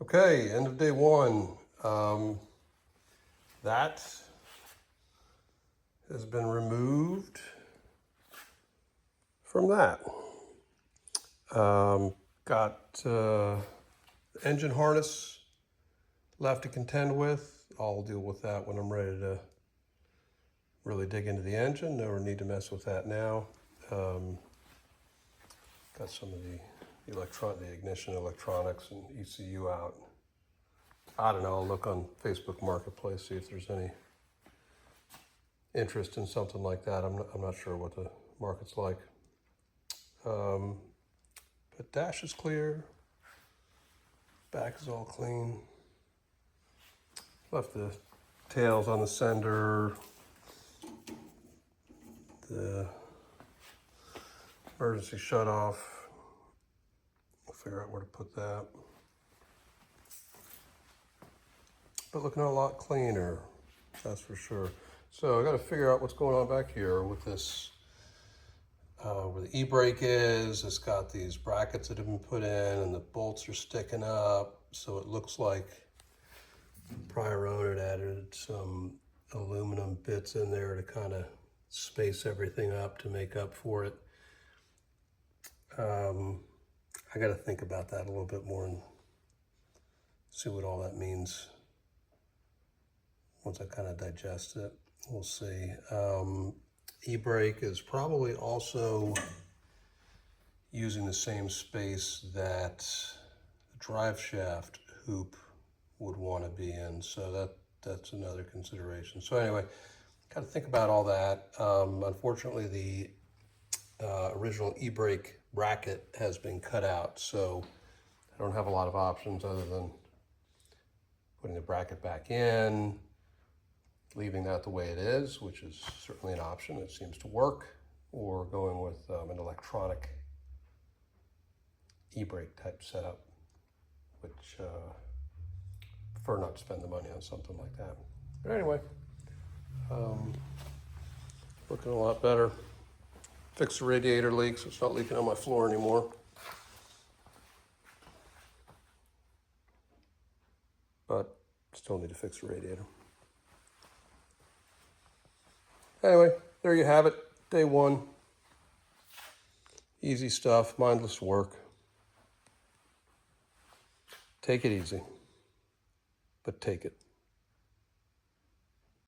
Okay, end of day one. That has been removed from that. Got engine harness left to contend with. I'll deal with that when I'm ready to really dig into the engine. No need to mess with that now. Got some of the ignition electronics and ECU out. I don't know, I'll look on Facebook Marketplace, see if there's any interest in something like that. I'm not sure what the market's like. But dash is clear. Back is all clean. Left the tails on the sender. The emergency shut off. We'll figure out where to put that. But looking a lot cleaner, that's for sure. So I got to figure out what's going on back here with this, where the e-brake is. It's got these brackets that have been put in and the bolts are sticking up. So it looks like the prior owner had added some aluminum bits in there to kind of space everything up to make up for it. I got to think about that a little bit more and see what all that means. Once I kind of digest it, we'll see. E-brake is probably also using the same space that the drive shaft hoop would want to be in. So that's another consideration. So anyway, got to think about all that. Unfortunately, the original e-brake bracket has been cut out, so I don't have a lot of options other than putting the bracket back in, leaving that the way it is, which is certainly an option. It seems to work, or going with an electronic e-brake type setup, which prefer not to spend the money on something like that. But anyway, looking a lot better. Fix the radiator leak so it's not leaking on my floor anymore. But still need to fix the radiator. Anyway, there you have it. Day one. Easy stuff, mindless work. Take it easy, but take it.